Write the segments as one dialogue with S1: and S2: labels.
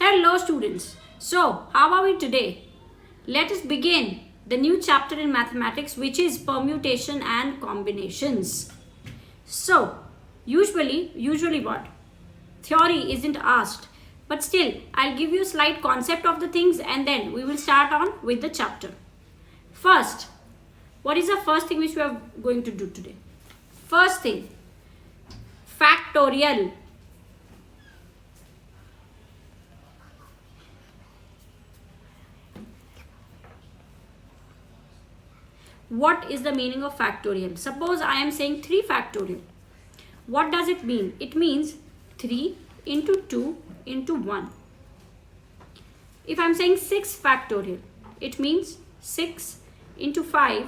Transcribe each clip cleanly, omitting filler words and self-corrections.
S1: Hello students. So, how are we today? Let us begin the new chapter in mathematics, which is permutation and combinations. So, usually what? Theory isn't asked, but still I'll give you a slight concept of the things and then we will start on with the chapter. First, what is the first thing which we are going to do today? First thing, factorial. What is the meaning of factorial? Suppose I am saying 3 factorial. What does it mean? It means 3 into 2 into 1. If I am saying 6 factorial, it means 6 into 5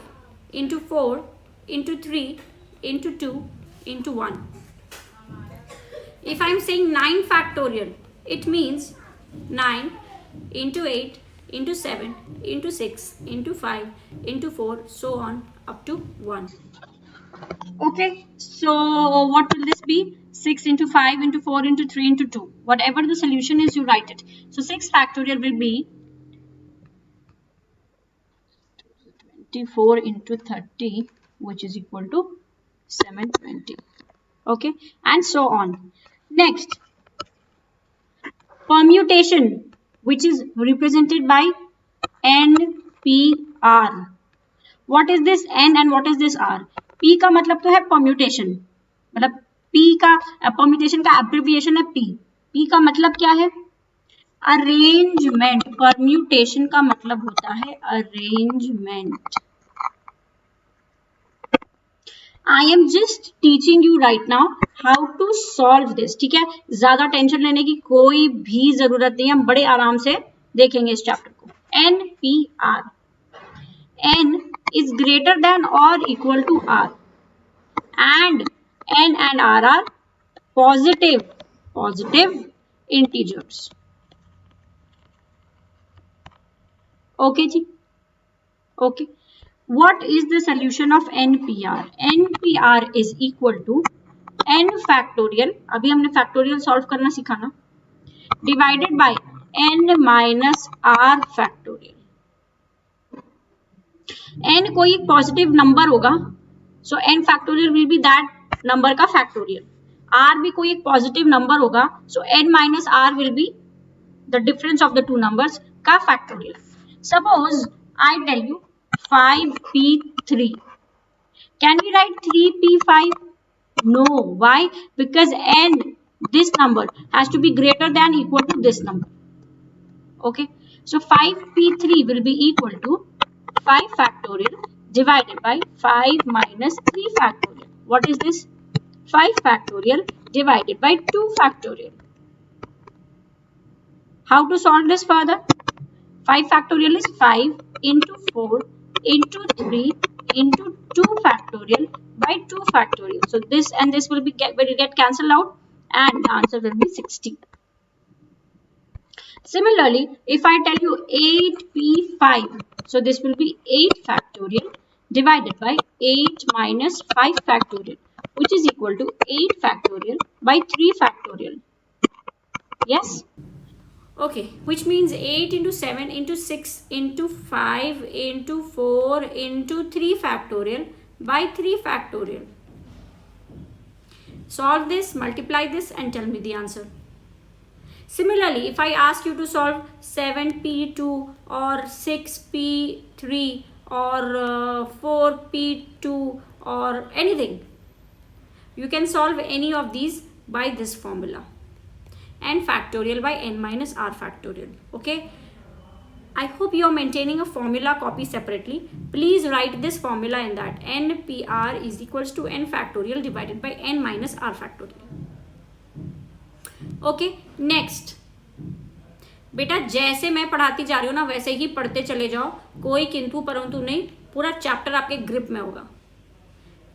S1: into 4 into 3 into 2 into 1. If I am saying 9 factorial, it means 9 into 8 into 7 into 6 into 5 into 4, so on up to 1. Okay, so what will this be? 6 into 5 into 4 into 3 into 2. Whatever the solution is, you write it. So 6 factorial will be 24 into 30, which is equal to 720. Okay, and so on. Next, permutation, which is represented by NPR. What is this N and what is this R? P का मतलब तो है permutation, मतलब P का permutation का abbreviation है P. P का मतलब क्या है? Arrangement. Permutation का मतलब होता है arrangement. I am just teaching you right now how to solve this. ठीक है, ज्यादा टेंशन लेने की कोई भी जरूरत नहीं है, हम बड़े आराम से देखेंगे इस चैप्टर को. NPR. N is greater than or equal to R, and N and R are positive integers. Okay ji, okay. What is the solution of NPR? NPR is equal to N factorial, अभी हमने factorial solve करना सीखा ना, divided by N minus R factorial. N कोई एक positive number होगा, so n factorial will be that number का factorial. R भी कोई एक पॉजिटिव नंबर होगा, so n minus R will be the difference of the two numbers का factorial. Suppose I tell you 5p3. Can we write 3p5? No. Why? Because n, this number, has to be greater than equal to this number. Okay. So 5p3 will be equal to 5 factorial divided by 5 minus 3 factorial. What is this? 5 factorial divided by 2 factorial. How to solve this further? 5 factorial is 5 into 4 into 3 into 2 factorial by 2 factorial. So this and this will get cancelled out and the answer will be 60. Similarly, if I tell you 8p5, so this will be 8 factorial divided by 8 minus 5 factorial, which is equal to 8 factorial by 3 factorial. Yes? Okay, which means 8 into 7 into 6 into 5 into 4 into 3 factorial by 3 factorial. Solve this, multiply this and tell me the answer. Similarly, if I ask you to solve 7p2 or 6p3 or 4p2 or anything, you can solve any of these by this formula. N factorial by n minus r factorial. Okay. I hope you are maintaining a formula copy separately. Please write this formula in that. NPR is equals to n factorial divided by n minus r factorial. Okay next. बेटा जैसे मैं पढ़ाती जा रही हूँ ना वैसे ही पढ़ते चले जाओ, कोई किंतु परंतु नहीं, पूरा चैप्टर आपके ग्रिप में होगा.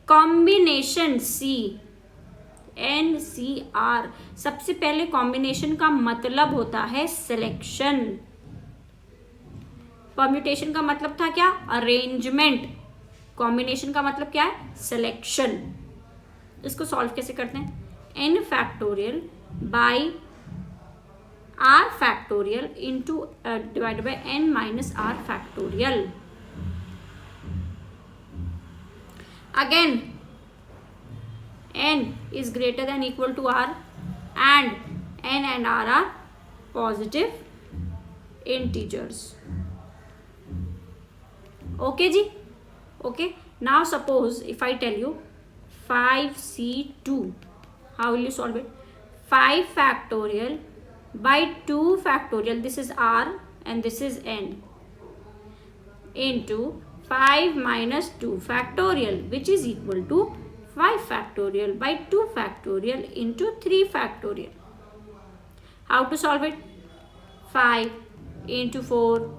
S1: कॉम्बिनेशन सी NCR. सबसे पहले कॉम्बिनेशन का मतलब होता है सिलेक्शन. परम्यूटेशन का मतलब था क्या? अरेंजमेंट. कॉम्बिनेशन का मतलब क्या है? सिलेक्शन. इसको सॉल्व कैसे करते हैं? n factorial by r factorial factorial into divided by n minus r factorial. Again, n is greater than equal to r and n and r are positive integers. Okay ji? Okay. Now suppose if I tell you 5c2, how will you solve it? 5 factorial by 2 factorial, this is r and this is n, into 5 minus 2 factorial, which is equal to 5 factorial by 2 factorial into 3 factorial. How to solve it? 5 into 4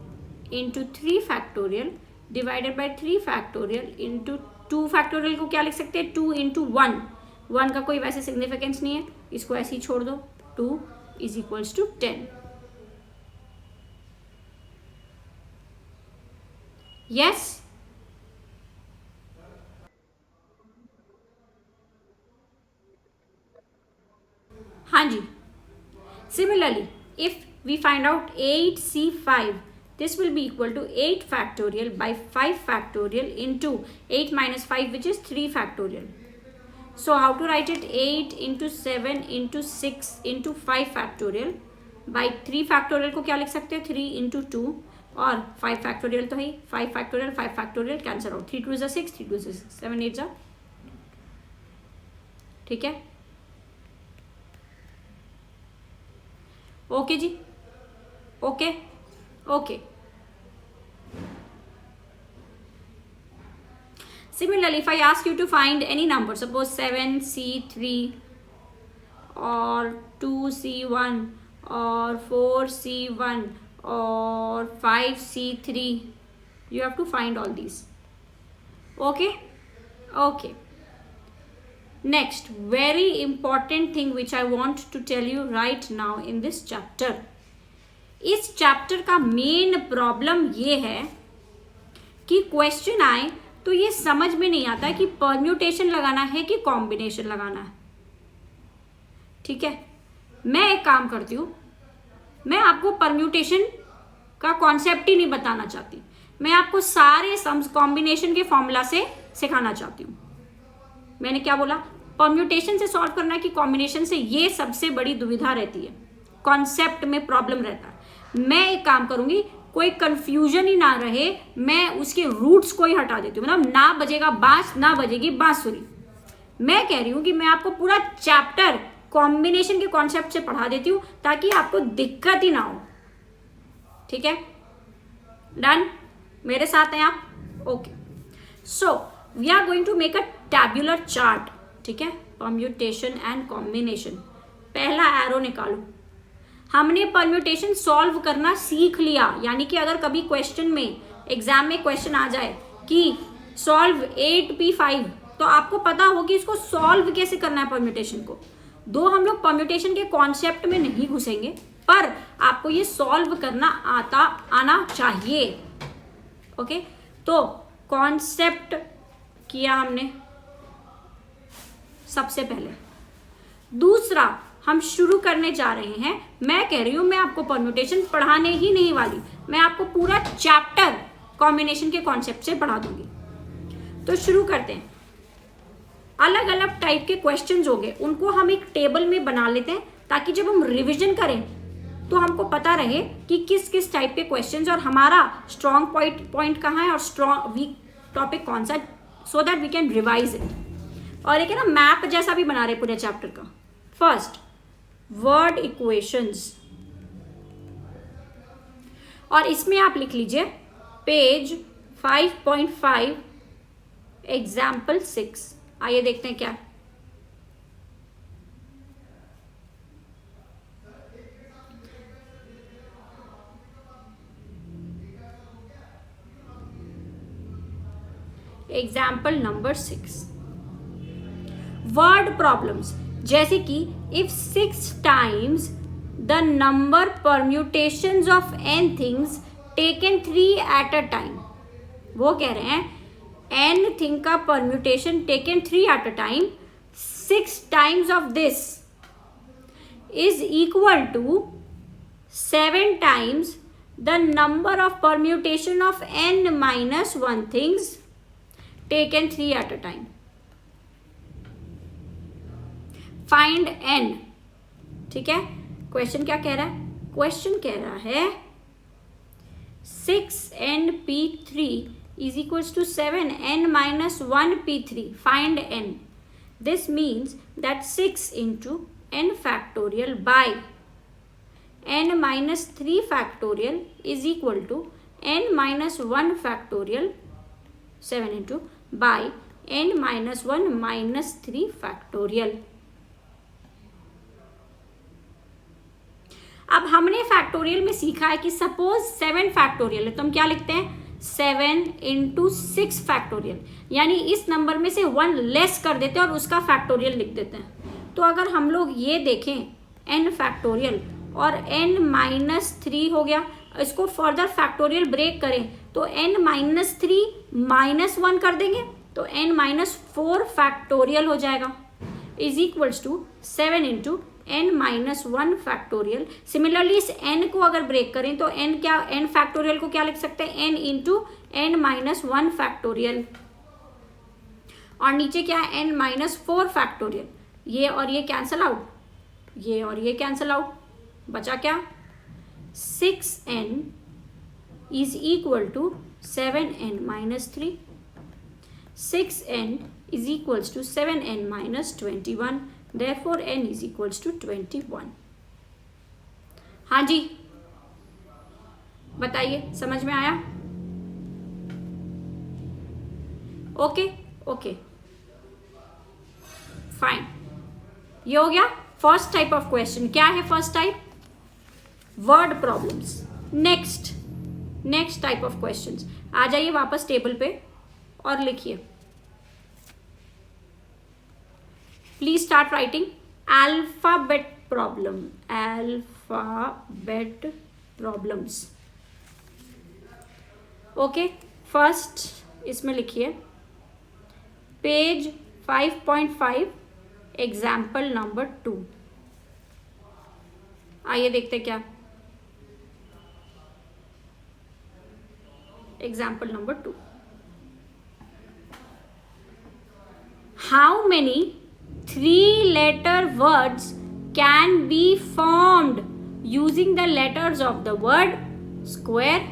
S1: into 3 factorial divided by 3 factorial into 2 factorial को क्या लिख सकते हैं? 2 into 1. 1 का कोई वैसे significance नहीं है, इसको ऐसे ही छोड़ दो. 2 is equals to 10. Yes? हाँ जी. Similarly, if we find out 8c5, this will be equal to 8 factorial by 5 factorial into 8 minus 5, which is 3 factorial. So how to write it? 8 into 7 into 6 into 5 factorial by 3 factorial को क्या लिख सकते हैं? 3 into 2 और 5 factorial तो है. 5 factorial cancel out. 3 2 is 6, 3 2 is 6, 7 8 जा. ठीक है. ओके जी. Okay. Okay. Similarly, if I ask you to find any number, suppose 7c3 or 2c1 or 4c1 or 5c3, you have to find all these. Okay? Okay. Next, very important thing which I want to tell you right now in this chapter. इस chapter का main problem ये है कि question आए तो ये समझ में नहीं आता कि परम्यूटेशन लगाना है कि कॉम्बिनेशन लगाना है. ठीक है, मैं एक काम करती हूँ, मैं आपको परम्यूटेशन का कॉन्सेप्ट ही नहीं बताना चाहती, मैं आपको सारे सम्स कॉम्बिनेशन के फॉर्मूला से सिखाना चाहती हूँ. मैंने क्या बोला? परम्यूटेशन से सॉल्व करना है कि कॉम्बिनेशन से, ये सबसे बड़ी दुविधा रहती है, कॉन्सेप्ट में प्रॉब्लम रहता है. मैं एक काम करूंगी, कोई कंफ्यूजन ही ना रहे, मैं उसके रूट्स को ही हटा देती हूँ. मतलब ना बजेगा बांस, ना बजेगी बांसुरी. मैं कह रही हूँ कि मैं आपको पूरा चैप्टर कॉम्बिनेशन के कॉन्सेप्ट से पढ़ा देती हूँ ताकि आपको दिक्कत ही ना हो. ठीक है, डन? मेरे साथ हैं आप? Okay. So we are going to make a tabular chart. ठीक है, परम्यूटेशन एंड कॉम्बिनेशन. पहला एरो निकालो. हमने परम्यूटेशन सॉल्व करना सीख लिया, यानी कि अगर कभी क्वेश्चन में, एग्जाम में क्वेश्चन आ जाए कि सॉल्व 8p5, तो आपको पता हो कि इसको सॉल्व कैसे करना है परम्यूटेशन को. दो हम लोग परम्यूटेशन के कॉन्सेप्ट में नहीं घुसेंगे, पर आपको ये सॉल्व करना आना चाहिए. ओके, तो कॉन्सेप्ट किया हमने सबसे पहले. दूसरा, हम शुरू करने जा रहे हैं. मैं कह रही हूं मैं आपको परम्यूटेशन पढ़ाने ही नहीं वाली, मैं आपको पूरा चैप्टर कॉम्बिनेशन के कॉन्सेप्ट से पढ़ा दूंगी. तो शुरू करते हैं. अलग अलग टाइप के क्वेश्चंस होंगे, उनको हम एक टेबल में बना लेते हैं ताकि जब हम रिवीजन करें तो हमको पता रहे कि किस किस टाइप के क्वेश्चंस और हमारा स्ट्रॉन्ग पॉइंट कहाँ है और स्ट्रॉन्ग वीक टॉपिक कौन सा, so that we can revise it. और एक है ना मैप जैसा भी बना रहे पूरे चैप्टर का. फर्स्ट, वर्ड इक्वेशंस, और इसमें आप लिख लीजिए पेज 5.5 एग्जाम्पल 6. आइए देखते हैं क्या. Example number 6, word problems. जैसे कि if 6 times the number permutations of n things taken 3 at a time. वो कह रहे हैं n thing का permutation taken 3 at a time, 6 times of this is equal to 7 times the number of permutation of n minus 1 things taken 3 at a time. Find n. ठीक है, question क्या कह रहा है? क्वेश्चन कह रहा है 6np3 is equals to 7n minus 1p3. Find n. This means that 6 into n factorial by n minus 3 factorial is equal to n minus 1 factorial 7 into by n minus 1 minus 3 factorial. अब हमने factorial में सीखा है कि suppose 7 factorial है तो हम क्या लिखते हैं? 7 into 6 फैक्टोरियल, यानी इस नंबर में से 1 लेस कर देते हैं और उसका फैक्टोरियल लिख देते हैं। तो अगर हम लोग ये देखें n फैक्टोरियल और n माइनस 3 हो गया, इसको फर्दर फैक्टोरियल ब्रेक करें तो n माइनस 3 माइनस 1 कर देंगे तो n माइनस 4 फैक्टोरियल हो जाएगा is equals to 7 into n minus 1 factorial. Similarly इस n को अगर ब्रेक करें तो n फैक्टोरियल को क्या लिख सकते हैं? n into n minus 1 factorial, और नीचे क्या है? n minus 4 factorial. ये और ये कैंसल आउट, ये और ये कैंसल आउट, बचा क्या? 6n is equal to 7n minus 3। 6n is equals to 7n minus 21, therefore n is equals to 21। हाँ जी, बताइए, समझ में आया? ओके ओके फाइन, ये हो गया फर्स्ट टाइप ऑफ क्वेश्चन। क्या है first type? Word problems. Next type of questions. आ जाइए वापस टेबल पे और लिखिए। Please start writing alphabet problems. Okay, first इसमें लिखिए पेज 5.5 एग्जाम्पल नंबर 2। आइए देखते क्या example number 2। How many 3-letter words can be formed using the letters of the word square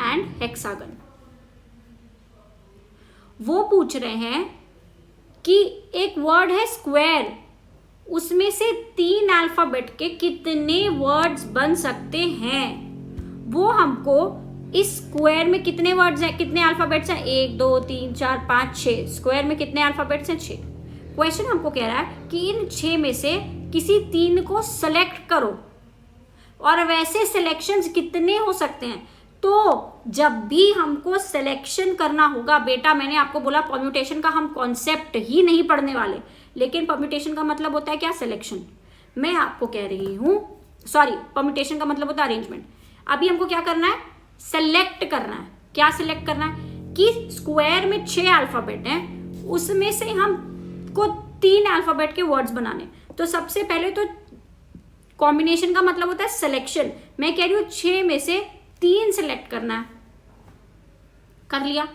S1: and hexagon? वो पूछ रहे हैं कि एक वर्ड है स्क्वायर, उसमें से 3 अल्फाबेट के कितने वर्ड्स बन सकते हैं। वो हमको इस स्क्वायर में कितने वर्ड्स हैं, कितने अल्फाबेट्स हैं? 1 2 3 4 5 6। स्क्वायर में कितने अल्फाबेट्स हैं? 6। क्वेश्चन हमको कह रहा है कि इन 6 में से किसी 3 को सेलेक्ट करो, और वैसे सिलेक्शंस कितने हो सकते हैं। तो जब भी हमको सिलेक्शन करना होगा बेटा, मैंने आपको बोला परम्यूटेशन का हम कॉन्सेप्ट ही नहीं पढ़ने वाले, लेकिन परम्यूटेशन का मतलब होता है क्या? सिलेक्शन। मैं आपको कह रही हूँ, सॉरी, परम्यूटेशन का मतलब होता है अरेंजमेंट। अभी हमको क्या करना है? सेलेक्ट करना है। क्या सिलेक्ट करना है? कि स्क्वायर में 6 अल्फाबेट हैं, उसमें से हम को 3 अल्फाबेट के वर्ड्स बनाने। तो सबसे पहले तो कॉम्बिनेशन का मतलब होता है सिलेक्शन। मैं कह रही हूं 6 में से 3 सिलेक्ट करना है। कर लिया।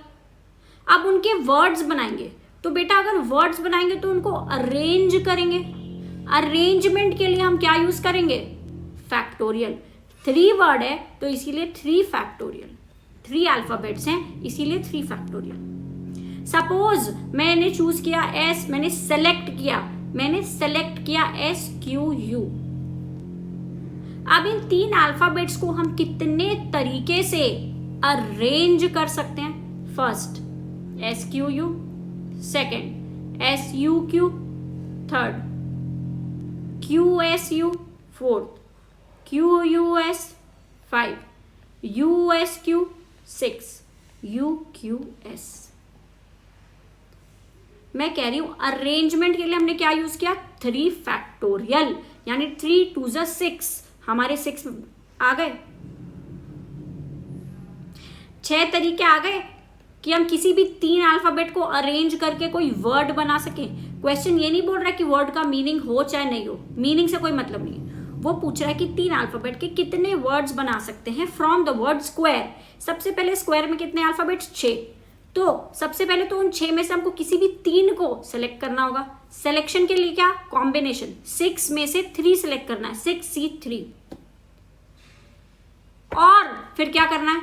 S1: अब उनके वर्ड्स बनाएंगे। तो बेटा अगर वर्ड्स बनाएंगे तो उनको अरेंज करेंगे। अरेंजमेंट के लिए हम क्या यूज करेंगे? फैक्टोरियल। 3 वर्ड है तो इसीलिए 3 फैक्टोरियल। 3 अल्फाबेट्स हैं इसीलिए 3 फैक्टोरियल। सपोज मैंने चूज किया एस, मैंने सेलेक्ट किया SQU। अब इन 3 अल्फाबेट्स को हम कितने तरीके से अरेंज कर सकते हैं? First SQU, second SUQ, third QSU, fourth QUS, 5 USQ, 6 UQS। मैं कह रही हूं अरेंजमेंट के लिए हमने क्या यूज किया? 3 फैक्टोरियल, यानी 3 2 6, हमारे 6 आ गए। 6 तरीके आ गए कि हम किसी भी 3 अल्फाबेट को अरेंज करके कोई वर्ड बना सके। क्वेश्चन ये नहीं बोल रहा कि वर्ड का मीनिंग हो चाहे नहीं हो, मीनिंग से कोई मतलब नहीं है। वो पूछ रहा है कि 3 अल्फाबेट के कितने वर्ड्स बना सकते हैं फ्रॉम द वर्ड स्क्वायर। सबसे पहले स्क्वायर में कितने अल्फाबेट्स? 6। तो सबसे पहले तो उन 6 में से हमको किसी भी 3 को सेलेक्ट करना होगा। सिलेक्शन के लिए क्या? कॉम्बिनेशन। 6 में से 3 सेलेक्ट करना है, 6C3। और फिर क्या करना है?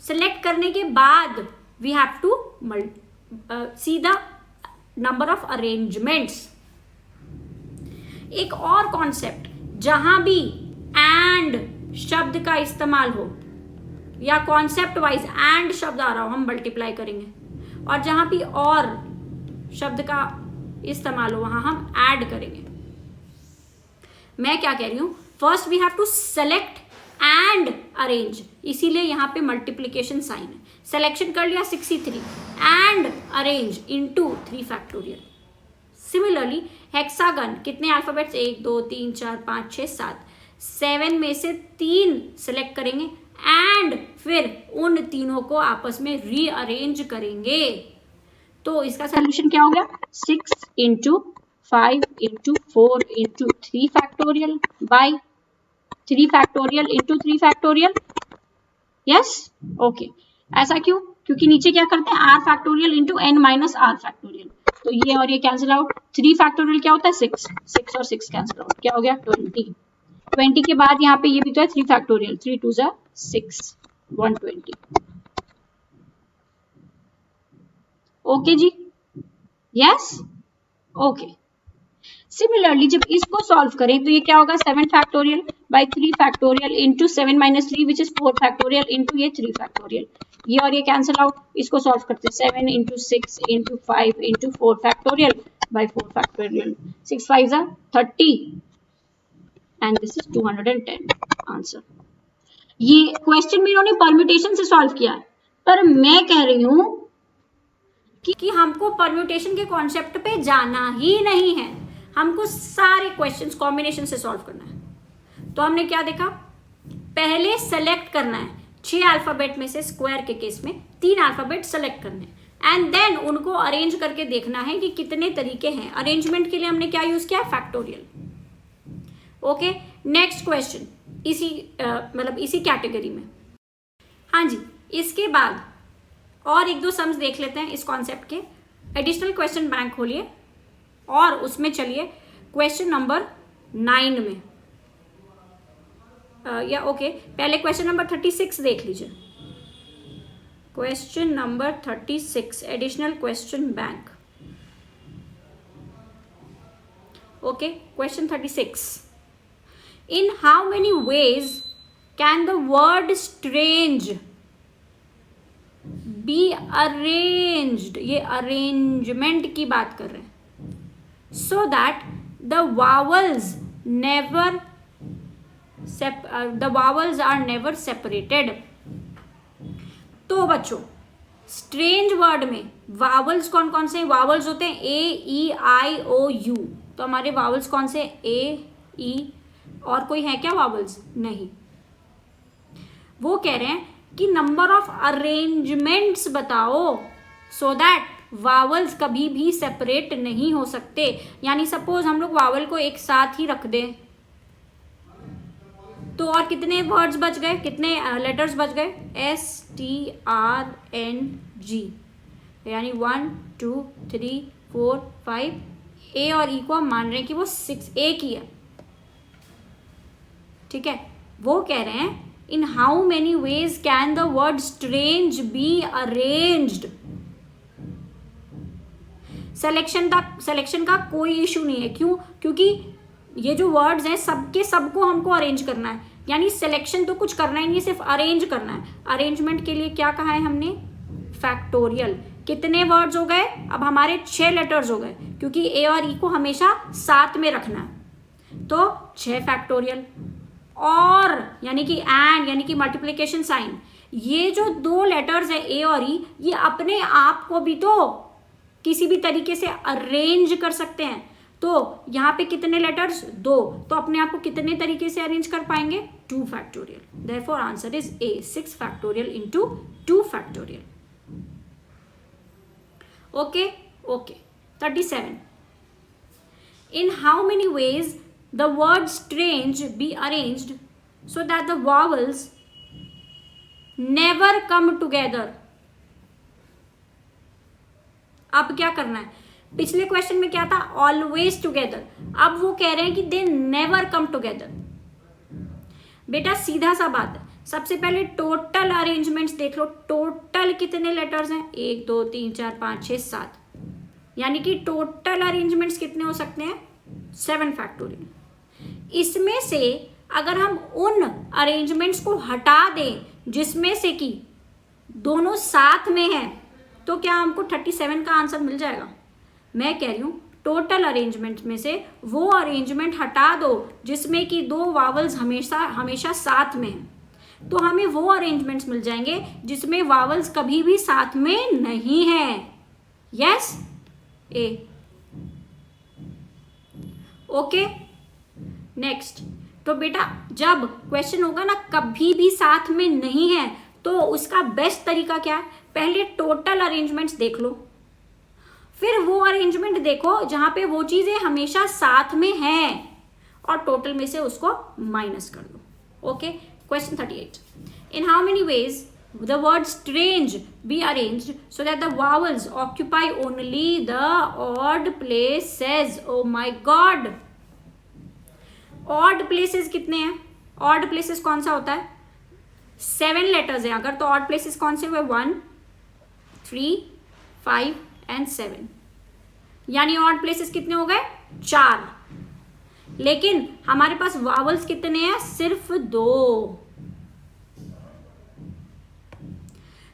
S1: सेलेक्ट करने के बाद we have to see the number of arrangements. एक और कॉन्सेप्ट, जहां भी एंड शब्द का इस्तेमाल हो या कॉन्सेप्ट वाइज एंड शब्द आ रहा हो, हम मल्टीप्लाई करेंगे, और जहां भी और शब्द का इस्तेमाल हो वहां हम ऐड करेंगे। मैं क्या कह रही हूं? First we have to select and arrange, इसीलिए यहां पे मल्टीप्लीकेशन साइन है। सिलेक्शन कर लिया 6C3 and arrange into 3 factorial. Similarly hexagon, कितने अल्फाबेट्स? 1 2 3 4 5 6 7। 7 में से 3 सेलेक्ट करेंगे एंड फिर उन तीनों को आपस में रीअरेंज करेंगे। तो इसका सोल्यूशन क्या हो गया? 6 into 5 into 4 into 3 factorial by 3 factorial into 3 factorial. Yes, okay. ऐसा क्यों? क्योंकि नीचे क्या करते हैं? r factorial into n minus r factorial. तो ये और ये कैंसिल आउट। 3 फैक्टोरियल क्या होता है? 6। 6 और 6 कैंसिल आउट, क्या हो गया? 20। 20 के बाद यहाँ पे ये भी तो है 3 फैक्टोरियल। 3 2 जा 6, 120। ओके जी, यस, ओके। सिमिलरली जब इसको सॉल्व करें तो ये क्या होगा? 7 factorial by 3 factorial into 7 minus 3 which is 4 factorial into ये 3 फैक्टोरियल। ये और ये कैंसिल आउट। इसको सॉल्व करते हैं 7 into 6 into 5 into 4 factorial by 4 factorial. 6 5 जा 30 एंड दिस इज 210 आंसर। ये क्वेश्चन में इन्होंने परम्यूटेशन से सॉल्व किया है, पर मैं कह रही हूं कि हमको परम्यूटेशन के कॉन्सेप्ट पे जाना ही नहीं है, हमको सारे क्वेश्चंस कॉम्बिनेशन से सॉल्व करना है। तो हमने क्या देखा? पहले सेलेक्ट करना है 6 अल्फाबेट में से, स्क्वायर के केस में 3 अल्फाबेट सेलेक्ट करने हैं एंड देन उनको अरेंज करके देखना है कि कितने तरीके हैं। अरेंजमेंट के लिए हमने क्या यूज किया? फैक्टोरियल। ओके, नेक्स्ट क्वेश्चन इसी मतलब इसी कैटेगरी में। हाँ जी, इसके बाद और 1-2 सम्स देख लेते हैं इस कॉन्सेप्ट के। एडिशनल क्वेश्चन बैंक खोलिए और उसमें चलिए क्वेश्चन नंबर 9 में या ओके पहले क्वेश्चन नंबर 36 देख लीजिए। Question number 36 additional question bank. Okay, question 36। In how many ways can the word strange be arranged? ये अरेंजमेंट की बात कर रहे हैं। So that the vowels are never separated। तो बच्चों स्ट्रेंज वर्ड में वावल्स कौन कौन से? वावल्स होते हैं A-E-I-O-U। तो हमारे वावल्स कौन से? A, E, और कोई है क्या वावल्स? नहीं। वो कह रहे हैं कि नंबर ऑफ अरेंजमेंट्स बताओ सो दैट वावल्स कभी भी सेपरेट नहीं हो सकते। यानी सपोज हम लोग वावल को एक साथ ही रख दें तो और कितने वर्ड्स बच गए? कितने लेटर्स बच गए? STRNG, यानी 1 2 3 4 5। ए और ई को हम मान रहे हैं कि वो 6 एक ही है। ठीक है, वो कह रहे हैं in how many ways can the word strange be arranged. Selection का कोई इशू नहीं है। क्यों? क्योंकि ये जो वर्ड्स हैं सबके सबको हमको अरेंज करना है, यानी सिलेक्शन तो कुछ करना ही नहीं, सिर्फ अरेंज करना है। अरेंजमेंट के लिए क्या कहा है हमने? फैक्टोरियल। कितने वर्ड्स हो गए? अब हमारे 6 लेटर्स हो गए, क्योंकि ए और ई को हमेशा साथ में रखना है। तो 6 फैक्टोरियल और यानी कि एंड यानी कि मल्टीप्लिकेशन साइन। ये जो 2 लेटर्स है ए और ई, ये अपने आप को भी तो किसी भी तरीके से अरेंज कर सकते हैं। तो यहाँ पे कितने लेटर्स? 2। तो अपने आप को कितने तरीके से अरेंज कर पाएंगे? 2 factorial. Therefore answer is a, 6 factorial into 2 factorial. Okay, 37। In how many ways the word strange be arranged so that the vowels never come together. अब क्या करना है? पिछले क्वेश्चन में क्या था? Always together. अब वो कह रहे हैं कि दे नेवर कम टुगेदर. बेटा सीधा सा बात है. सबसे पहले टोटल अरेंजमेंट्स देख लो. टोटल कितने लेटर्स हैं? 1 2 3 4 5 6 7. यानी कि टोटल अरेंजमेंट्स कितने हो सकते हैं? 7 फैक्टोरियल. इसमें से अगर हम उन अरेंजमेंट्स को हटा दें जिसमें से कि दोनों साथ में हैं, तो क्या हमको 37 का आंसर मिल जाएगा? मैं कह रही हूँ टोटल अरेंजमेंट में से वो अरेंजमेंट हटा दो जिसमें कि दो वावल्स हमेशा हमेशा साथ में हैं, तो हमें वो अरेंजमेंट्स मिल जाएंगे जिसमें वावल्स कभी भी साथ में नहीं है. Yes A. Okay next. तो बेटा जब क्वेश्चन होगा ना कभी भी साथ में नहीं है, तो उसका बेस्ट तरीका क्या है? पहले टोटल अरेंजमेंट्स देख लो, फिर वो अरेंजमेंट देखो जहां पे वो चीजें हमेशा साथ में हैं और टोटल में से उसको माइनस कर दो. Okay. Question 38. In how many ways the word strange be arranged so that the vowels occupy only the odd places? Oh my god. odd places कितने हैं? odd places कौन सा होता है? 7 लेटर्स हैं अगर, तो odd places कौन से हुए? 1 3 5 and 7. यानी odd places कितने हो गए? 4. लेकिन हमारे पास vowels कितने हैं? सिर्फ 2.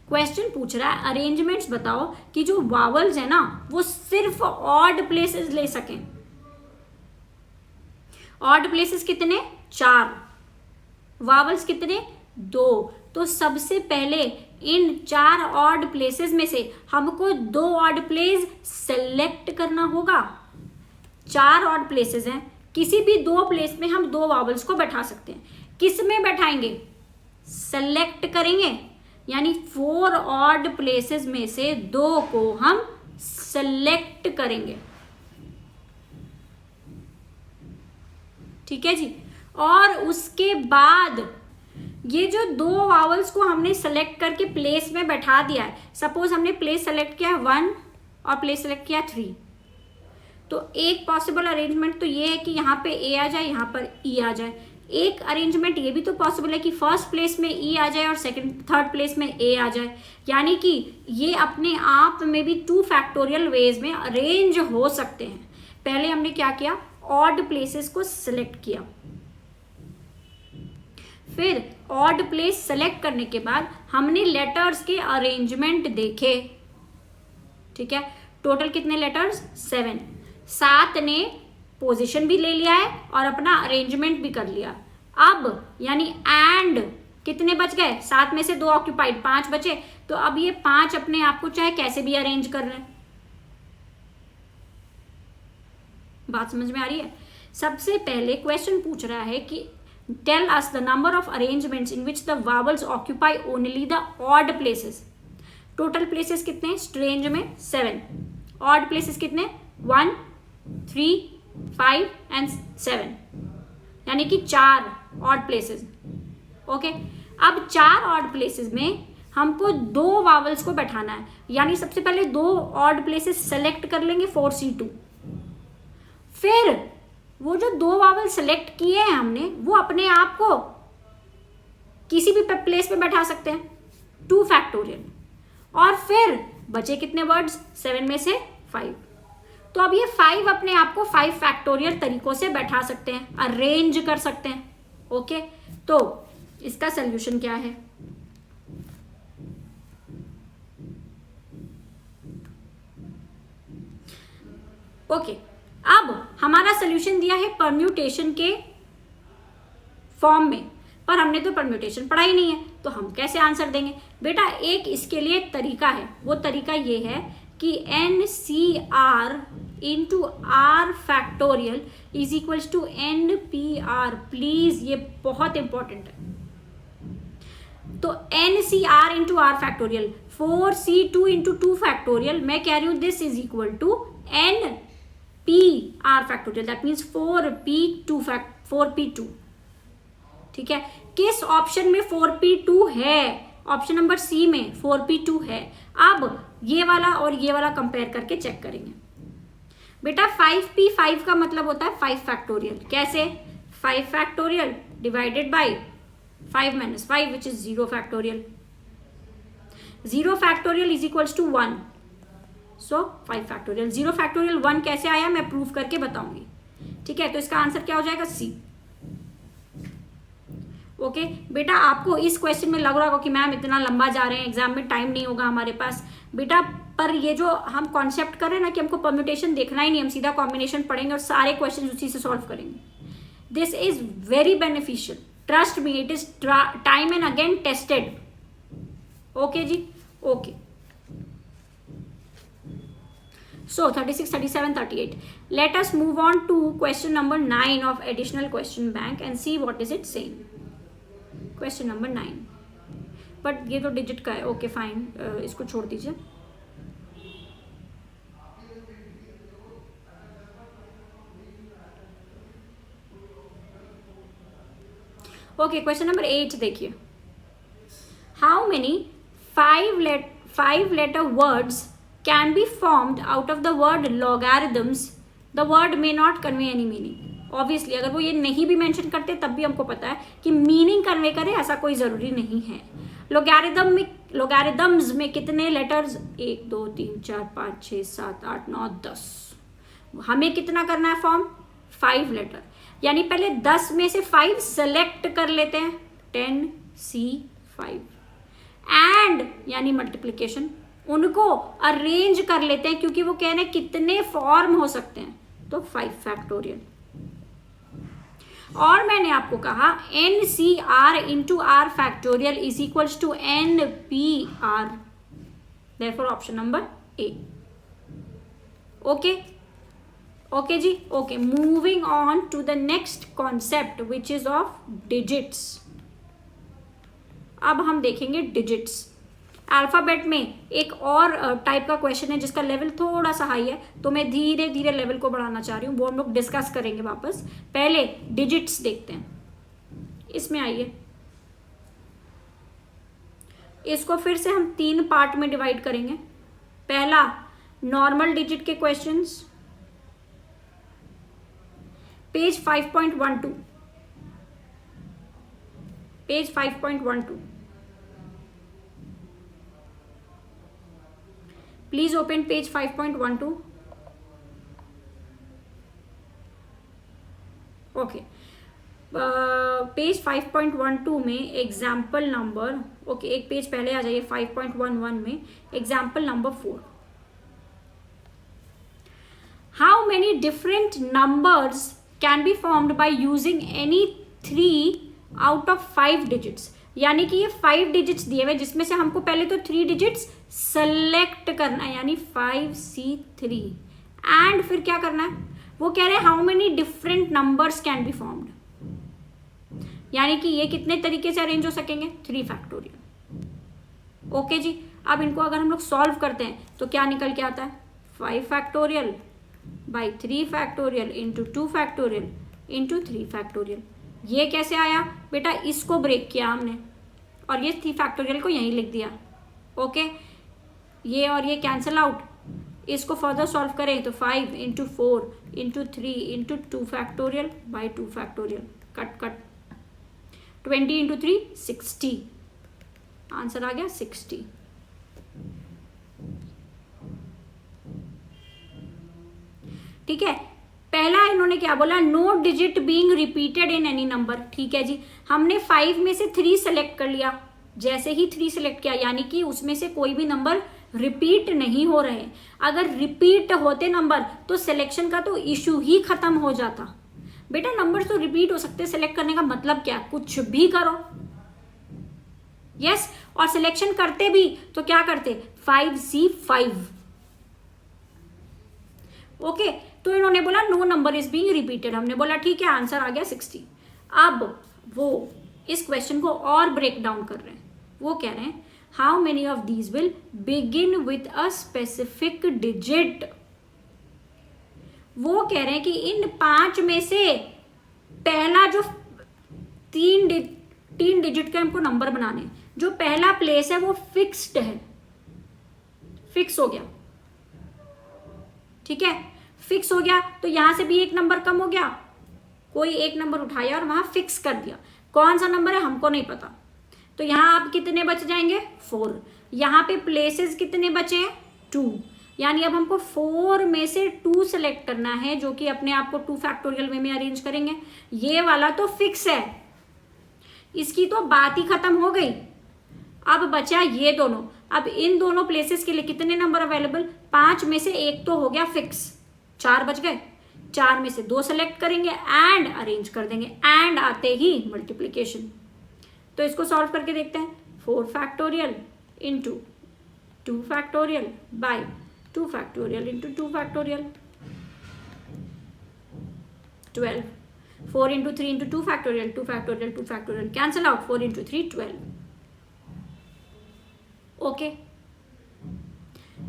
S1: क्वेश्चन पूछ रहा है अरेंजमेंट्स बताओ कि जो वावल्स है ना वो सिर्फ ऑड प्लेसेस ले सकें. ऑड प्लेसेस कितने? 4. वावल्स कितने? 2. तो सबसे पहले इन 4 ऑड प्लेसेस में से हमको 2 ऑड प्लेस सेलेक्ट करना होगा. 4 ऑड प्लेसेस हैं, किसी भी 2 प्लेस में हम 2 वावल्स को बैठा सकते हैं. किस में बैठाएंगे? सेलेक्ट करेंगे. यानी 4 ऑड प्लेसेस में से 2 को हम सेलेक्ट करेंगे. ठीक है जी. और उसके बाद ये जो 2 वावल्स को हमने सेलेक्ट करके प्लेस में बैठा दिया है, सपोज हमने प्लेस सेलेक्ट किया 1 और प्लेस सेलेक्ट किया 3, तो एक पॉसिबल अरेंजमेंट तो ये है कि यहाँ पे ए आ जाए, यहाँ पर ई आ जाए. एक अरेंजमेंट ये भी तो पॉसिबल है कि फर्स्ट प्लेस में ई आ जाए और थर्ड प्लेस में ए आ जाए. यानी कि ये अपने आप में भी 2 फैक्टोरियल वेज में अरेंज हो सकते हैं. पहले हमने क्या किया? ऑड प्लेसेस को सिलेक्ट किया. फिर ऑड प्लेस सेलेक्ट करने के बाद हमने लेटर्स के अरेंजमेंट देखे. ठीक है. टोटल कितने लेटर्स? 7. 7 ने पोजीशन भी ले लिया है और अपना अरेंजमेंट भी कर लिया. अब यानी एंड कितने बच गए? 7 में से 2 ऑक्यूपाइड, 5 बचे. तो अब ये 5 अपने आप को चाहे कैसे भी अरेंज कर रहे हैं. बात समझ में आ रही है? सबसे पहले क्वेश्चन पूछ रहा है कि tell us the number of arrangements in which the vowels occupy only the odd places. Total places कितने? स्ट्रेंज में 7. ऑड प्लेसेस कितने? 1 3 5 and 7. यानी कि 4 ऑड प्लेसेस. ओके. अब 4 ऑड प्लेसेस में हमको 2 वावल्स को बैठाना है. यानी सबसे पहले 2 ऑड प्लेसेस सेलेक्ट कर लेंगे 4C2. फिर वो जो 2 वावल सेलेक्ट किए हैं हमने, वो अपने आप को किसी भी प्लेस पे बैठा सकते हैं. 2 फैक्टोरियल. और फिर बचे कितने वर्ड्स? 7 में से 5. तो अब ये 5 अपने आप को 5 फैक्टोरियल तरीकों से बैठा सकते हैं, अरेंज कर सकते हैं. ओके. तो इसका सल्यूशन क्या है? ओके. अब हमारा सल्यूशन दिया है परम्यूटेशन के फॉर्म में, पर हमने तो परम्यूटेशन पढ़ा ही नहीं है, तो हम कैसे आंसर देंगे? बेटा एक इसके लिए तरीका है. वो तरीका ये है कि NCR into R factorial is equals to NPR. Please ये बहुत इंपॉर्टेंट है. तो NCR into R factorial 4C2 into 2 factorial, मैं कह रही हूं this is equal to N P R factorial, that means 4p2, ठीक है। किस ऑप्शन में 4p2 है? ऑप्शन नंबर सी में 4p2 है। अब ये वाला और ये वाला कंपेयर करके चेक करेंगे। बेटा 5p5 का मतलब होता है 5 फैक्टोरियल। कैसे? 5 factorial divided by 5 minus 5 which is 0 factorial. 0 factorial is equals to 1, so 5 factorial. 0 factorial 1 कैसे आया मैं प्रूव करके बताऊंगी, ठीक है। तो इसका आंसर क्या हो जाएगा? सी। ओके बेटा, आपको इस क्वेश्चन में लग रहा होगा कि मैम इतना लंबा जा रहे हैं, एग्जाम में टाइम नहीं होगा हमारे पास। बेटा पर ये जो हम कॉन्सेप्ट कर रहे हैं ना कि हमको परम्यूटेशन देखना ही नहीं, हम सीधा कॉम्बिनेशन पढ़ेंगे और सारे क्वेश्चन उसी से सॉल्व करेंगे। This is very beneficial, trust me, it is time and again tested. Okay जी, okay. So 36, 37, 38. Let us move on to question number 9 of additional question bank and see what is it saying. Question number 9. But ये तो digit का है, okay fine, इसको छोड़ दीजिए। Okay, question number 8 देखिए। How many 5 letter words can be formed out of the word logarithms? The word may not convey any meaning. Obviously अगर वो ये नहीं भी मेंशन करते तब भी हमको पता है कि मीनिंग कन्वे करे, ऐसा कोई जरूरी नहीं है। लोगैरिथम्स में कितने लेटर्स? 1 2 3 4 5 6 7 8 9 10। हमें कितना करना है फॉर्म? 5 लेटर, यानी पहले 10 में से 5 सेलेक्ट कर लेते हैं, 10C5 एंड यानी मल्टीप्लीकेशन उनको अरेंज कर लेते हैं, क्योंकि वो कह रहे हैं कितने फॉर्म हो सकते हैं, तो 5 फैक्टोरियल। और मैंने आपको कहा NCR into R factorial is equals to NPR, therefore option number A. Okay okay जी, okay. Moving on to the next concept which is of digits. अब हम देखेंगे डिजिट्स। अल्फाबेट में एक और टाइप का क्वेश्चन है जिसका लेवल थोड़ा सा हाई है, तो मैं धीरे धीरे लेवल को बढ़ाना चाह रही हूँ, वो हम लोग डिस्कस करेंगे वापस। पहले डिजिट्स देखते हैं। इसमें आइए, इसको फिर से हम 3 पार्ट में डिवाइड करेंगे। पहला नॉर्मल डिजिट के questions, page 5.12, page 5.12। Please open page 5.12। Okay, page 5.12 में एग्जाम्पल नंबर, ओके एक पेज पहले आ जाइए, 5.11 में example number 4। How many different numbers can be formed by using any 3 out of 5 digits. यानी कि ये 5 डिजिट्स दिए हुए, जिसमें से हमको पहले तो 3 डिजिट्स सेलेक्ट करना है, यानी 5C3, एंड फिर क्या करना है, वो कह रहे हैं how many different numbers can be formed, यानी कि ये कितने तरीके से अरेंज हो सकेंगे? 3 फैक्टोरियल। ओके जी, अब इनको अगर हम लोग सॉल्व करते हैं तो क्या निकल के आता है? 5 factorial by 3 factorial into 2 factorial into 3 factorial. ये कैसे आया? बेटा इसको ब्रेक किया हमने और ये 3 फैक्टोरियल को यहीं लिख दिया। ओके, ये और ये कैंसिल आउट, इसको फर्दर सॉल्व करें तो 5 into 4 into 3 into 2 factorial by 2 factorial, cut cut, 20 into 3 60, answer आ गया 60। ठीक है, पहला इन्होंने क्या बोला? No digit being repeated in any number. ठीक है जी, हमने 5 में से 3 सेलेक्ट कर लिया। जैसे ही 3 सेलेक्ट किया यानी कि उसमें से कोई भी नंबर रिपीट नहीं हो रहे। अगर रिपीट होते नंबर तो सिलेक्शन का तो इशू ही खत्म हो जाता। बेटा नंबर तो रिपीट हो सकते, सेलेक्ट करने का मतलब क्या? कुछ भी करो। यस, और सिलेक्शन करते भी तो क्या करते? 5C5। ओके, तो इन्होंने बोला no number is being repeated. हमने बोला ठीक है, आंसर आ गया 60। अब वो इस क्वेश्चन को और ब्रेक डाउन कर रहे हैं। वो कह रहे हैं how many of these will begin with a specific digit. वो कह रहे हैं कि इन 5 में से पहला जो 3 डिजिट के हमको नंबर बनाने, जो पहला प्लेस है वो फिक्स्ड है, फिक्स हो गया, ठीक है, फिक्स हो गया। तो यहां से भी एक नंबर कम हो गया, कोई एक नंबर उठाया और वहां फिक्स कर दिया। कौन सा नंबर है हमको नहीं पता, तो यहां आप कितने बच जाएंगे 4। यहां पे प्लेसेस कितने बचे हैं 2, यानी अब हमको 4 में से 2 सेलेक्ट करना है, जो कि अपने आप को 2 फैक्टोरियल वे में अरेंज करेंगे। ये वाला तो फिक्स है, इसकी तो बात ही खत्म हो गई। अब बचा ये दोनों। अब इन दोनों प्लेसेस के लिए कितने नंबर अवेलेबल, 5 में से एक तो हो गया फिक्स, 4 बच गए। 4 में से 2 सेलेक्ट करेंगे एंड अरेंज कर देंगे, एंड आते ही मल्टीप्लीकेशन। तो इसको सॉल्व करके देखते हैं। 4 factorial into 2 factorial by 2 factorial into 2 factorial, 12। 4 into 3 into 2 factorial, 2 factorial 2 factorial cancel out, 4 into 3 12। Okay,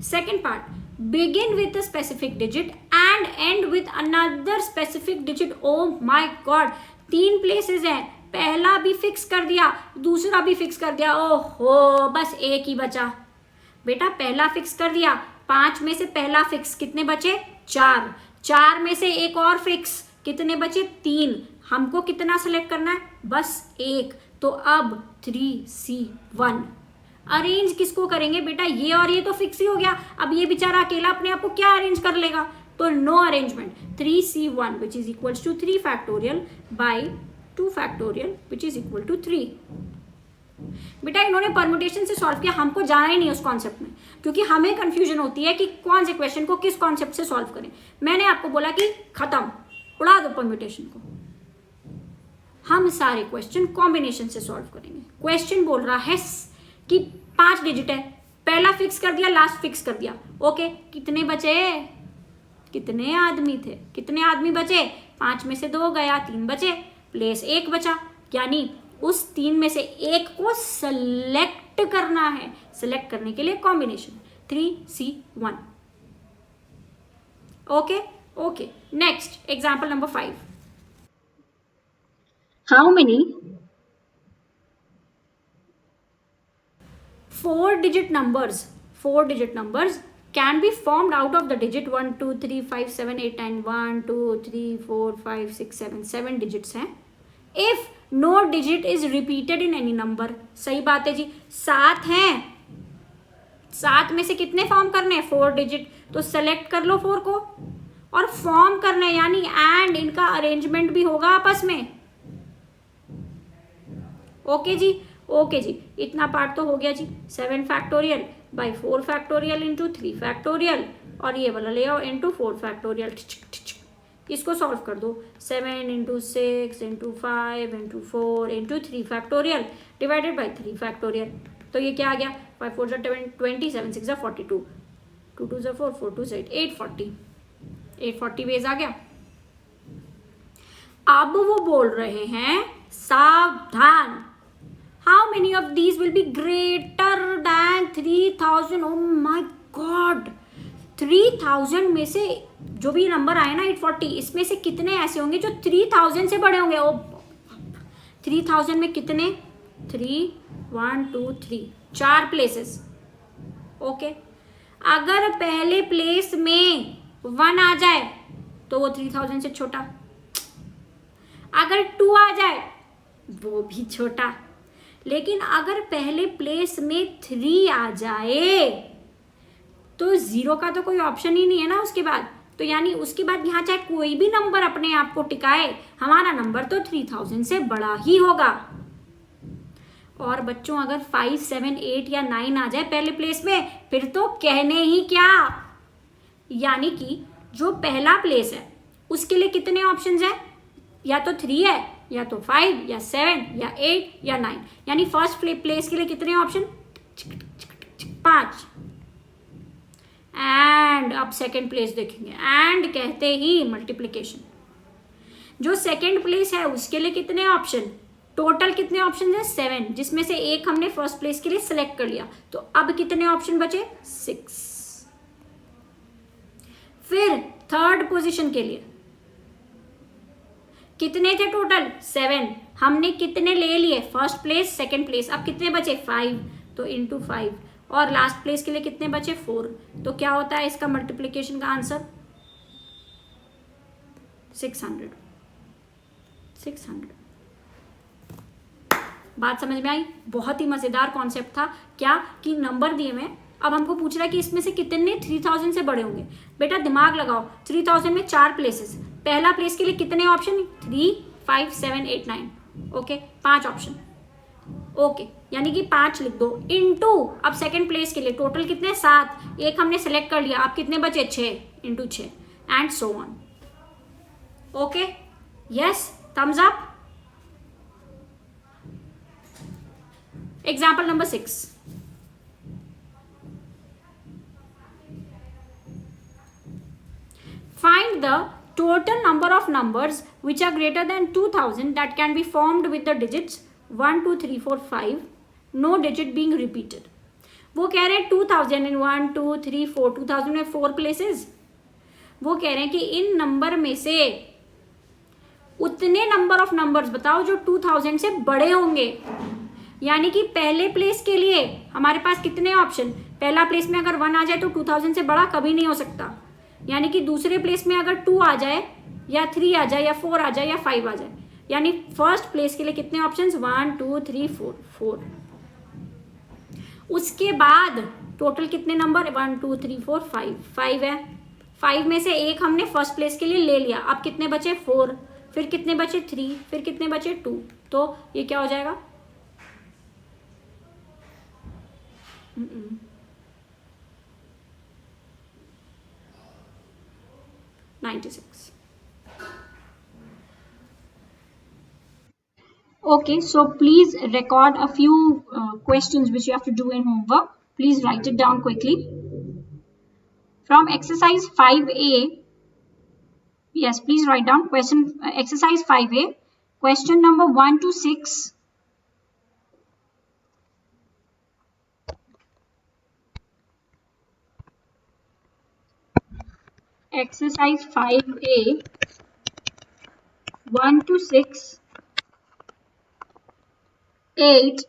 S1: second part, begin with a specific digit and end with another specific digit। oh my god, 3 places हैं, पहला भी fix कर दिया, दूसरा भी fix कर दिया, ओहो बस एक ही बचा। बेटा पहला फिक्स कर दिया, 5 में से पहला फिक्स, कितने बचे 4। 4 में से एक और फिक्स, कितने बचे 3। हमको कितना सेलेक्ट करना है, बस एक। तो अब 3C1 अरेंज किसको करेंगे बेटा, ये और ये तो फिक्स ही हो गया। अब ये बेचारा अकेला अपने आप को क्या अरेंज कर लेगा, तो no arrangement. 3C1 which is equal to 3 factorial by 2 factorial which is equal to 3। बेटा इन्होंने परमुटेशन से सॉल्व किया, हमको जाना ही नहीं उस कॉन्सेप्ट में, क्योंकि हमें कंफ्यूजन होती है कि कौन से क्वेश्चन को किस कॉन्सेप्ट से सॉल्व करें। मैंने आपको बोला कि खत्म, उड़ा दो परम्यूटेशन को, हम सारे क्वेश्चन कॉम्बिनेशन से सॉल्व करेंगे। क्वेश्चन बोल रहा है कि 5 डिजिट है, पहला फिक्स कर दिया, लास्ट फिक्स कर दिया। ओके, कितने बचे, कितने आदमी थे, कितने आदमी बचे, 5 में से 2 गया, 3 बचे, प्लेस 1 बचा, यानी उस 3 में से एक को सेलेक्ट करना है। सेलेक्ट करने के लिए combination 3C1। Okay okay, next example number 5। How many 4 digit numbers can be formed out of the digit 1 2 3 5 7 8 9 1 2 3 4 5 6 7 7 digits हैं। if no digit is repeated in any number, सही बात है जी, 7 हैं, 7 में से कितने फॉर्म करने हैं 4 डिजिट, तो सेलेक्ट कर लो 4 को और फॉर्म करना है, यानी एंड इनका अरेंजमेंट भी होगा आपस में। ओके जी, ओके जी, इतना पार्ट तो हो गया जी। 7 factorial by 4 factorial into 3 factorial, और ये वाला ले आओ इंटू 4 फैक्टोरियल। इसको सॉल्व कर दो, 7 into 6 into 5 into 4 into 3 factorial divided by 3 factorial. तो ये क्या आ गया, 5 4 20, 7 6 42, 2 2 4 4 2 8 840, 840 बेस आ गया। अब वो बोल रहे हैं सावधान, how many of these will be greater than 3000। oh my god, 3000 में से जो भी नंबर आए ना 840, इसमें से कितने ऐसे होंगे जो 3000 से बड़े होंगे। 3000 में कितने, 3 1 2 3, 4 प्लेसेस। ओके, अगर पहले प्लेस में 1 आ जाए तो वो 3000 से छोटा, अगर 2 आ जाए वो भी छोटा, लेकिन अगर पहले प्लेस में 3 आ जाए तो 0 का तो कोई ऑप्शन ही नहीं है ना उसके बाद, तो यानी उसके बाद यहाँ चाहे कोई भी नंबर अपने आप को टिकाए, हमारा नंबर तो 3000 से बड़ा ही होगा। और बच्चों अगर 5 7 8 या 9 आ जाए पहले प्लेस में, फिर तो कहने ही क्या, यानी कि जो पहला प्लेस है उसके लिए कितने ऑप्शंस हैं, या तो 3 है, या तो 5 या 7 या 8 या 9, यानी फर्स्ट प्लेस के लिए कितने ऑप्शन, 5। एंड अब सेकंड प्लेस देखेंगे, एंड कहते ही मल्टीप्लिकेशन। जो सेकंड प्लेस है उसके लिए कितने ऑप्शन, टोटल कितने ऑप्शन है 7, जिसमें से एक हमने फर्स्ट प्लेस के लिए सिलेक्ट कर लिया, तो अब कितने ऑप्शन बचे 6। फिर थर्ड पोजीशन के लिए कितने थे टोटल 7, हमने कितने ले लिए, फर्स्ट प्लेस सेकंड प्लेस, अब कितने बचे 5, तो इंटू 5, और लास्ट प्लेस के लिए कितने बचे 4, तो क्या होता है इसका मल्टीप्लिकेशन का आंसर 600। बात समझ में आई? बहुत ही मजेदार कॉन्सेप्ट था। क्या कि नंबर दिए में, अब हमको पूछ रहा है कि इसमें से कितने 3000 से बड़े होंगे। बेटा दिमाग लगाओ, 3000 में 4 प्लेसेस, पहला प्लेस के लिए कितने ऑप्शन, 3, 5, 7, 8, 9, ओके 5 ऑप्शन, ओके यानी कि 5 लिख दो, इनटू अब सेकंड प्लेस के लिए टोटल कितने 7, एक हमने सेलेक्ट कर लिया, अब कितने बचे 6, into 6 and so on. Okay yes, thumbs up. Example number 6, find the total number of numbers which are greater than 2000 that can be formed with the digits 1, 2, 3, 4, 5, no digit being repeated। वो कह रहे हैं 2000 in 1, 2, 3, 4, 2000 में 4 places, वो कह रहे हैं कि इन नंबर में से उतने नंबर ऑफ नंबर्स बताओ जो 2000 से बड़े होंगे। यानी कि पहले प्लेस के लिए हमारे पास कितने ऑप्शन, पहला प्लेस में अगर 1 आ जाए तो 2000 से बड़ा कभी नहीं हो सकता, यानी कि दूसरे प्लेस में अगर 2 आ जाए या 3 आ जाए या 4 आ जाए या 5 आ जाए, यानी फर्स्ट प्लेस के लिए कितने ऑप्शंस 1, 2, 3, 4। उसके बाद टोटल कितने नंबर 1, 2, 3, 4, 5 है, 5 में से एक हमने फर्स्ट प्लेस के लिए ले लिया, अब कितने बचे 4, फिर कितने बचे 3, फिर कितने बचे 2, तो ये क्या हो जाएगा 96। Okay, so please record a few questions which you have to do in homework. Please write it down quickly. From exercise 5A, yes, please write down question, exercise 5A, question number 1 to 6. Exercise 5A 1 to 6, 8,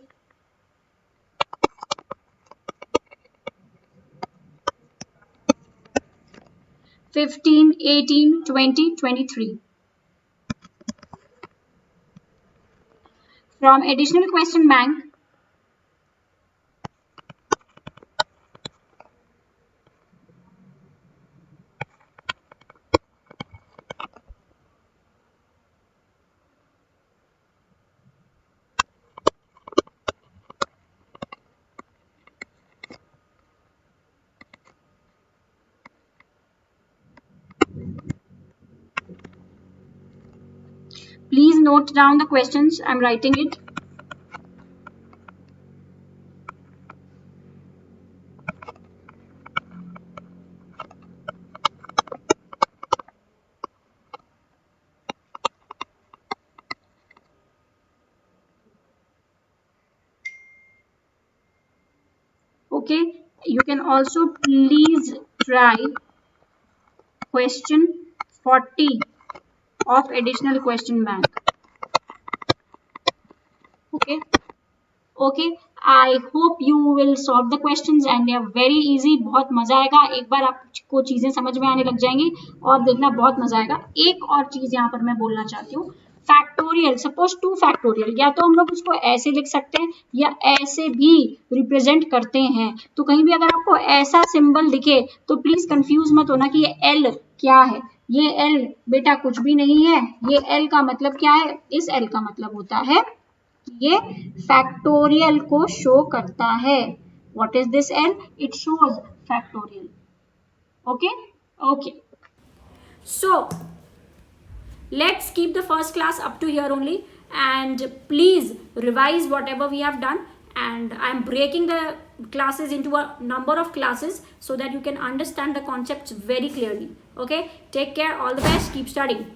S1: 15, 18, 20, 23. From additional question bank, please note down the questions. I'm writing it. Okay, you can also please try question 40 of additional question bank. Okay, I hope you will solve the questions and they are very easy. बहुत मजा आएगा, एक बार आपको चीजें समझ में आने लग जाएंगी और देखना बहुत मजा आएगा। एक और चीज यहाँ पर मैं बोलना चाहती हूँ, फैक्टोरियल, सपोज 2 फैक्टोरियल, या तो हम लोग उसको ऐसे लिख सकते हैं या ऐसे भी रिप्रेजेंट करते हैं। तो कहीं भी अगर आपको ऐसा सिंबल दिखे तो प्लीज कंफ्यूज मत होना कि ये एल क्या है। ये एल बेटा कुछ भी नहीं है, ये एल का मतलब क्या है, इस एल का मतलब होता है ये फैक्टोरियल को शो करता है। What is this L? It shows factorial. Okay okay, so let's keep the first class up to here only, and please revise whatever we have done, and I'm breaking the classes into a number of classes so that you can understand the concepts very clearly. Okay, take care, all the best, keep studying.